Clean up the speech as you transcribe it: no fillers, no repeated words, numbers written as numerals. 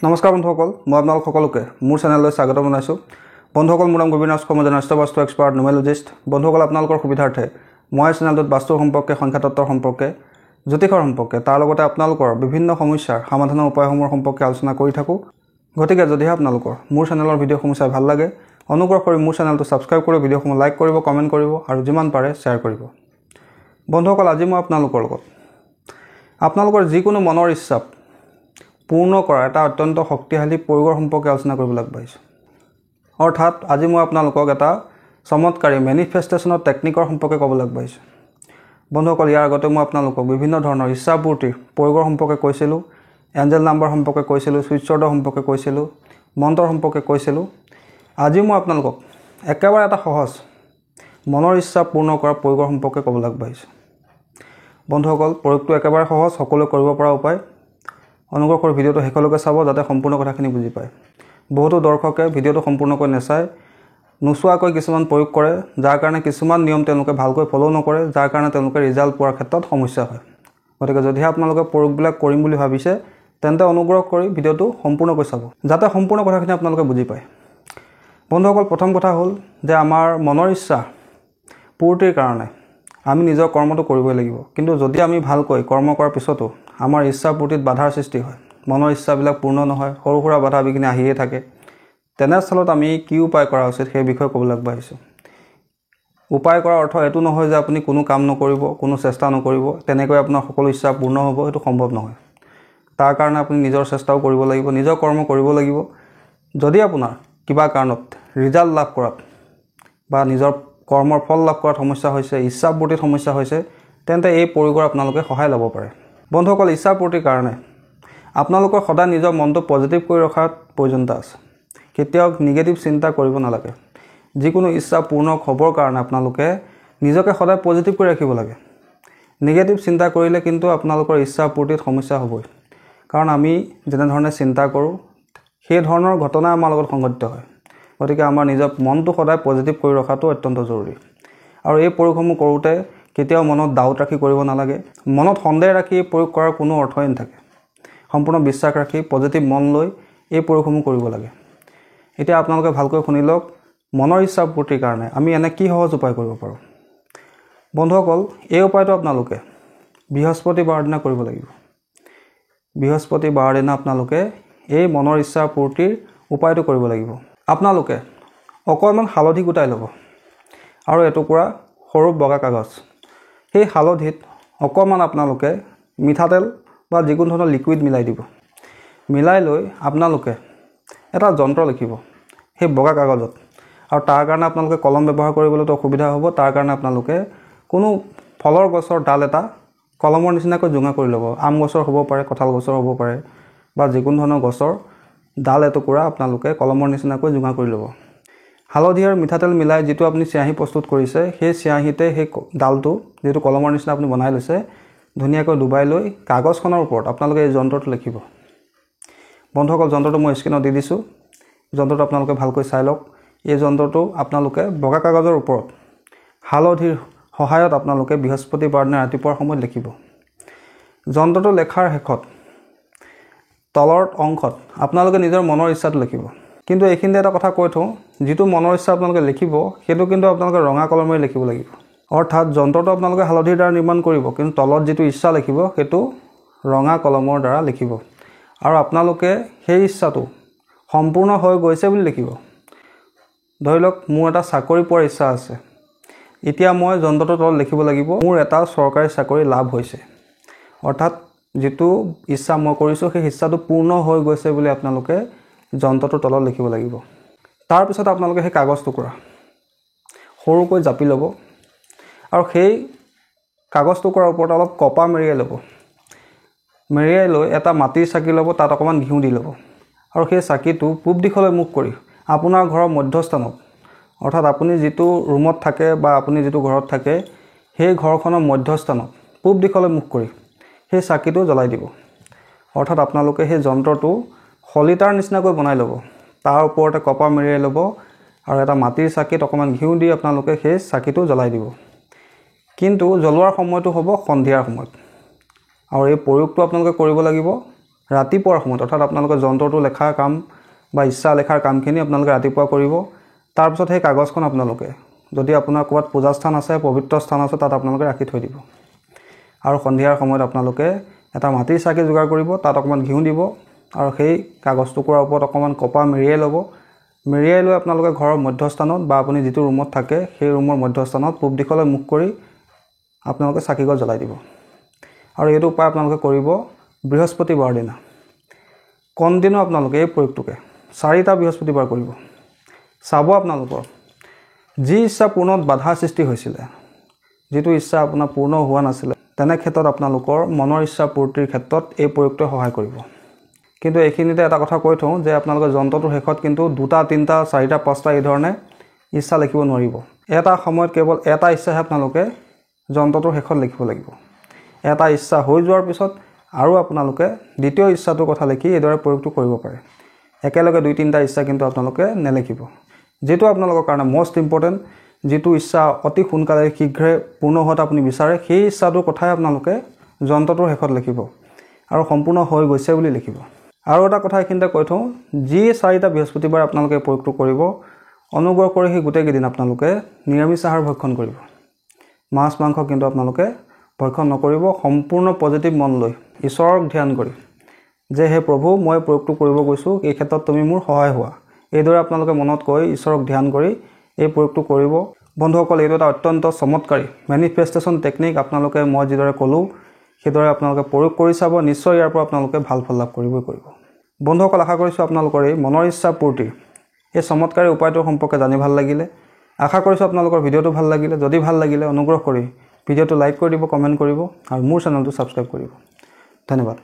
নমস্কাৰ বন্ধুসকল, মই আপোনালোক সকলোকে মোৰ চেনেললৈ স্বাগত জনাইছোঁ। বন্ধুসকল, মোৰ নাম গোবিনাথ কৰ্ম, ৰাষ্ট্ৰবাস্তু এক্সপাৰ্ট নিউমেৰলজিষ্ট। বন্ধুসকল, আপোনালোকৰ সুবিধাৰ্থে মই চেনেলটোত বাস্তুৰ সম্পৰ্কে, সংখ্যাতত্বৰ সম্পৰ্কে, জ্যোতিষৰ সম্পৰ্কে, তাৰ লগতে আপোনালোকৰ বিভিন্ন সমস্যাৰ সমাধানৰ উপায়সমূহৰ সম্পৰ্কে আলোচনা কৰি থাকোঁ। গতিকে যদিহে আপোনালোকৰ মোৰ চেনেলৰ ভিডিঅ'সমূহ চাই ভাল লাগে, অনুগ্ৰহ কৰি মোৰ চেনেলটো ছাবস্ক্ৰাইব কৰি ভিডিঅ'সমূহ লাইক কৰিব, কমেণ্ট কৰিব আৰু যিমান পাৰে শ্বেয়াৰ কৰিব। বন্ধুসকল, আজি মই আপোনালোকৰ লগত আপোনালোকৰ যিকোনো মনৰ ইচ্ছা পূৰ্ণ কৰা এটা অত্যন্ত শক্তিশালী প্ৰয়োগৰ সম্পৰ্কে আলোচনা কৰিবলৈ আগবাঢ়িছোঁ। অৰ্থাৎ আজি মই আপোনালোকক এটা চমৎকাৰী মেনিফেষ্টেশ্যনৰ টেকনিকৰ সম্পৰ্কে ক'বলৈ আগবাঢ়িছোঁ। বন্ধুসকল, ইয়াৰ আগতে মই আপোনালোকক বিভিন্ন ধৰণৰ ইচ্ছাপূৰ্তিৰ প্ৰয়োগৰ সম্পৰ্কে কৈছিলোঁ, এঞ্জেল নাম্বাৰ সম্পৰ্কে কৈছিলোঁ, ছুইটছৰ্ডৰ সম্পৰ্কে কৈছিলোঁ, মন্ত্ৰৰ সম্পৰ্কে কৈছিলোঁ। আজি মই আপোনালোকক একেবাৰে এটা সহজ মনৰ ইচ্ছা পূৰ্ণ কৰা প্ৰয়োগৰ সম্পৰ্কে ক'বলৈ আগবাঢ়িছোঁ। বন্ধুসকল, প্ৰয়োগটো একেবাৰে সহজ, সকলোৱে কৰিব পৰা উপায়। অনুগ্ৰহ কৰি ভিডিঅ'টো শেষলৈকে চাব যাতে সম্পূৰ্ণ কথাখিনি বুজি পায়। বহুতো দৰ্শকে ভিডিঅ'টো সম্পূৰ্ণকৈ নেচায়, নোচোৱাকৈ কিছুমান প্ৰয়োগ কৰে, যাৰ কাৰণে কিছুমান নিয়ম তেওঁলোকে ভালকৈ ফ'ল' নকৰে, যাৰ কাৰণে তেওঁলোকে ৰিজাল্ট পোৱাৰ ক্ষেত্ৰত সমস্যা হয়। গতিকে যদিহে আপোনালোকে প্ৰয়োগবিলাক কৰিম বুলি ভাবিছে, তেন্তে অনুগ্ৰহ কৰি ভিডিঅ'টো সম্পূৰ্ণকৈ চাব যাতে সম্পূৰ্ণ কথাখিনি আপোনালোকে বুজি পায়। বন্ধুসকল, প্ৰথম কথা হ'ল যে আমাৰ মনৰ ইচ্ছা পূৰ্তিৰ কাৰণে আমি নিজৰ কৰ্মটো কৰিবই লাগিব। কিন্তু যদি আমি ভালকৈ কৰ্ম কৰাৰ পিছতো আমাৰ ইচ্ছা পূৰ্তিত বাধাৰ সৃষ্টি হয়, মনৰ ইচ্ছাবিলাক পূৰ্ণ নহয়, সৰু সুৰা বাধা বিঘিনি আহিয়ে থাকে, তেনেস্থলত আমি কি উপায় কৰা উচিত সেই বিষয়ে ক'বলৈ আগবাঢ়িছোঁ। উপায় কৰাৰ অৰ্থ এইটো নহয় যে আপুনি কোনো কাম নকৰিব, কোনো চেষ্টা নকৰিব, তেনেকৈ আপোনাৰ সকলো ইচ্ছা পূৰ্ণ হ'ব, সেইটো সম্ভৱ নহয়। তাৰ কাৰণে আপুনি নিজৰ চেষ্টাও কৰিব লাগিব, নিজৰ কৰ্ম কৰিব লাগিব। যদি আপোনাৰ কিবা কাৰণত ৰিজাল্ট লাভ কৰাত বা নিজৰ কৰ্মৰ ফল লাভ কৰাত সমস্যা হৈছে, ইচ্ছা পূৰ্তিত সমস্যা হৈছে, তেন্তে এই প্ৰয়োগৰ আপোনালোকে সহায় ল'ব পাৰে। বন্ধুসকল, ইচ্ছা পূৰ্তিৰ কাৰণে আপোনালোকৰ সদায় নিজৰ মনটো পজিটিভ কৰি ৰখাৰ প্ৰয়োজনীয়তা আছে। কেতিয়াও নিগেটিভ চিন্তা কৰিব নালাগে। যিকোনো ইচ্ছা পূৰ্ণ হ'বৰ কাৰণে আপোনালোকে নিজকে সদায় পজিটিভ কৰি ৰাখিব লাগে। নিগেটিভ চিন্তা কৰিলে কিন্তু আপোনালোকৰ ইচ্ছা পূৰ্তিত সমস্যা হ'বই। কাৰণ আমি যেনেধৰণে চিন্তা কৰোঁ, সেই ধৰণৰ ঘটনা আমাৰ লগত সংঘটিত হয়। গতিকে আমাৰ নিজৰ মনটো সদায় পজিটিভ কৰি ৰখাটো অত্যন্ত জৰুৰী। আৰু এই প্ৰয়োগসমূহ কৰোঁতে কেতিয়াও মনত ডাউট ৰাখি কৰিব নালাগে। মনত সন্দেহ ৰাখি এই প্ৰয়োগ কৰাৰ কোনো অৰ্থই নাথাকে। সম্পূৰ্ণ বিশ্বাস ৰাখি পজিটিভ মন লৈ এই প্ৰয়োগসমূহ কৰিব লাগে। এতিয়া আপোনালোকে ভালকৈ শুনি লওক, মনৰ ইচ্ছা পূৰ্তিৰ কাৰণে আমি এনে কি সহজ উপায় কৰিব পাৰোঁ। বন্ধুসকল, এই উপায়টো আপোনালোকে বৃহস্পতিবাৰৰ দিনা কৰিব লাগিব। বৃহস্পতিবাৰৰ দিনা আপোনালোকে এই মনৰ ইচ্ছা পূৰ্তিৰ উপায়টো কৰিব লাগিব। আপোনালোকে অকণমান হালধি গোটাই ল'ব আৰু এটুকুৰা সৰু বগা কাগজ। সেই হালধিত অকণমান আপোনালোকে মিঠাতেল বা যিকোনো ধৰণৰ লিকুইড মিলাই দিব। মিলাই লৈ আপোনালোকে এটা যন্ত্ৰ লিখিব সেই বগা কাগজত। আৰু তাৰ কাৰণে আপোনালোকে কলম ব্যৱহাৰ কৰিবলৈতো অসুবিধা হ'ব। তাৰ কাৰণে আপোনালোকে কোনো ফলৰ গছৰ ডাল এটা কলমৰ নিচিনাকৈ জোঙা কৰি ল'ব। আম গছৰ হ'ব পাৰে, কঁঠাল গছৰ হ'ব পাৰে, বা যিকোনো ধৰণৰ গছৰ ডাল এটুকুৰা আপোনালোকে কলমৰ নিচিনাকৈ জোঙা কৰি ল'ব। হালধি আৰু মিঠাতেল মিলাই যিটো আপুনি চিয়াহী প্ৰস্তুত কৰিছে, সেই চিয়াহীতে সেই ডালটো যিটো কলমৰ নিচিনা আপুনি বনাই লৈছে, ধুনীয়াকৈ ডুবাই লৈ কাগজখনৰ ওপৰত আপোনালোকে এই যন্ত্ৰটো লিখিব। বন্ধুসকল, যন্ত্ৰটো মই স্ক্ৰীনত দি দিছোঁ। যন্ত্ৰটো আপোনালোকে ভালকৈ চাই লওক। এই যন্ত্ৰটো আপোনালোকে বগা কাগজৰ ওপৰত হালধিৰ সহায়ত আপোনালোকে বৃহস্পতিবাৰ দিনা ৰাতিপুৱাৰ সময়ত লিখিব। যন্ত্ৰটো লেখাৰ শেষত তলৰ অংশত আপোনালোকে নিজৰ মনৰ ইচ্ছাটো লিখিব। কিন্তু এইখিনিতে এটা কথা কৈ থওঁ, যিটো মনৰ ইচ্ছা আপোনালোকে লিখিব সেইটো কিন্তু আপোনালোকে ৰঙা কলমেৰে লিখিব লাগিব। অৰ্থাৎ যন্ত্ৰটো আপোনালোকে হালধিৰ দ্বাৰা নিৰ্মাণ কৰিব, কিন্তু তলত যিটো ইচ্ছা লিখিব সেইটো ৰঙা কলমৰ দ্বাৰা লিখিব। আৰু আপোনালোকে সেই ইচ্ছাটো সম্পূৰ্ণ হৈ গৈছে বুলি লিখিব। ধৰি লওক, মোৰ এটা চাকৰি পোৱাৰ ইচ্ছা আছে। এতিয়া মই যন্ত্ৰটোৰ তলত লিখিব লাগিব, মোৰ এটা চৰকাৰী চাকৰি লাভ হৈছে। অৰ্থাৎ যিটো ইচ্ছা মই কৰিছোঁ সেই ইচ্ছাটো পূৰ্ণ হৈ গৈছে বুলি আপোনালোকে যন্ত্ৰটোৰ তলত লিখিব লাগিব। তাৰপিছত আপোনালোকে সেই কাগজ টুকুৰা সৰুকৈ জাপি ল'ব আৰু সেই কাগজ টুকুৰাৰ ওপৰত অলপ কপা মেৰিয়াই ল'ব। মেৰিয়াই লৈ এটা মাটিৰ চাকি ল'ব, তাত অকণমান ঘিউ দি ল'ব আৰু সেই চাকিটো পূব দিশলৈ মুখ কৰি আপোনাৰ ঘৰৰ মধ্যস্থানত, অৰ্থাৎ আপুনি যিটো ৰুমত থাকে বা আপুনি যিটো ঘৰত থাকে, সেই ঘৰখনৰ মধ্যস্থানত পূব দিশলৈ মুখ কৰি সেই চাকিটো জ্বলাই দিব। অৰ্থাৎ আপোনালোকে সেই যন্ত্ৰটো শলিতাৰ নিচিনাকৈ বনাই ল'ব, তাৰ ওপৰতে কপা মেৰিয়াই ল'ব আৰু এটা মাটিৰ চাকিত অকণমান ঘিউ দি আপোনালোকে সেই চাকিটো জ্বলাই দিব। কিন্তু জ্বলোৱাৰ সময়টো হ'ব সন্ধিয়াৰ সময়ত। আৰু এই প্ৰয়োগটো আপোনালোকে কৰিব লাগিব ৰাতিপুৱাৰ সময়ত অৰ্থাৎ আপোনালোকে যন্ত্ৰটো লেখাৰ কাম বা ইচ্ছা লেখাৰ কামখিনি আপোনালোকে ৰাতিপুৱা কৰিব। তাৰপিছত সেই কাগজখন আপোনালোকে যদি আপোনাৰ ক'ৰবাত পূজা স্থান আছে, পবিত্ৰ স্থান আছে, তাত আপোনালোকে ৰাখি থৈ দিব। আৰু সন্ধিয়াৰ সময়ত আপোনালোকে এটা মাটিৰ চাকি যোগাৰ কৰিব, তাত অকণমান ঘিউ দিব আৰু সেই কাগজ টুকুৰাৰ ওপৰত অকণমান কপা মেৰিয়াই ল'ব। মেৰিয়াই লৈ আপোনালোকে ঘৰৰ মধ্যস্থানত বা আপুনি যিটো ৰুমত থাকে সেই ৰুমৰ মধ্যস্থানত পূব দিশলৈ মুখ কৰি আপোনালোকে চাকিগছ জ্বলাই দিব। আৰু এইটো উপায় আপোনালোকে কৰিব বৃহস্পতিবাৰৰ দিনা। কণ্টিনিউ আপোনালোকে এই প্ৰয়োগটোকে 4টা বৃহস্পতিবাৰ কৰিব। চাব আপোনালোকৰ যি ইচ্ছা পূৰ্ণত বাধাৰ সৃষ্টি হৈছিলে, যিটো ইচ্ছা আপোনাৰ পূৰ্ণ হোৱা নাছিলে, তেনে ক্ষেত্ৰত আপোনালোকৰ মনৰ ইচ্ছা পূৰ্তিৰ ক্ষেত্ৰত এই প্ৰয়োগটোৱে সহায় কৰিব। কিন্তু এইখিনিতে এটা কথা কৈ থওঁ যে আপোনালোকে যন্ত্ৰটোৰ শেষত কিন্তু 2টা 3টা 4টা 5টা এই ধৰণে ইচ্ছা লিখিব নোৱাৰিব। এটা সময়ত কেৱল এটা ইচ্ছাহে আপোনালোকে যন্ত্ৰটোৰ শেষত লিখিব লাগিব। এটা ইচ্ছা হৈ যোৱাৰ পিছত আৰু আপোনালোকে দ্বিতীয় ইচ্ছাটোৰ কথা লিখি এইদৰে প্ৰয়োগটো কৰিব পাৰে। একেলগে 2-3টা ইচ্ছা কিন্তু আপোনালোকে নেলিখিব। যেটো আপোনালোকৰ কাৰণে মোস্ট ইম্পৰ্টেন্ট, যেটো ইচ্ছা অতি সোনকালে শীঘ্ৰে পূৰ্ণ হোৱাটো আপুনি বিচাৰে, সেই ইচ্ছাটোৰ কথাই আপোনালোকে যন্ত্ৰটোৰ শেষত লিখিব আৰু সম্পূৰ্ণ হৈ গৈছে বুলি লিখিব। আৰু এটা কথা এইখিনিতে কৈ থওঁ, যি 4টা বৃহস্পতিবাৰ আপোনালোকে প্ৰয়োগটো কৰিব, অনুগ্ৰহ কৰি সেই গোটেই কেইদিন আপোনালোকে নিৰামিষ আহাৰ ভক্ষণ কৰিব। মাছ মাংস কিন্তু আপোনালোকে ভক্ষণ নকৰিব। সম্পূৰ্ণ পজিটিভ মন লৈ ঈশ্বৰক ধ্যান কৰি যে হে প্ৰভু, মই প্ৰয়োগটো কৰিব গৈছোঁ, এই ক্ষেত্ৰত তুমি মোৰ সহায় হোৱা, এইদৰে আপোনালোকে মনত কৈ ঈশ্বৰক ধ্যান কৰি এই প্ৰয়োগটো কৰিব। বন্ধুসকল, এইটো এটা অত্যন্ত চমৎকাৰী মেনিফেষ্টেশ্যন টেকনিক। আপোনালোকে মই যিদৰে ক'লোঁ সেইদৰে আপোনালোকে প্ৰয়োগ কৰি চাব, নিশ্চয় ইয়াৰ পৰা আপোনালোকে ভাল ফল লাভ কৰিবই কৰিব। বন্ধুসকল, আশা কৰিছোঁ আপোনালোকৰ এই মনৰ ইচ্ছা পূৰ্তিৰ এই চমৎকাৰী উপায়টোৰ সম্পৰ্কে জানি ভাল লাগিলে। আশা কৰিছোঁ আপোনালোকৰ ভিডিঅ'টো ভাল লাগিলে। যদি ভাল লাগিলে অনুগ্ৰহ কৰি ভিডিঅ'টো লাইক কৰি দিব, কমেণ্ট কৰিব আৰু মোৰ চেনেলটো ছাবস্ক্ৰাইব কৰিব। ধন্যবাদ।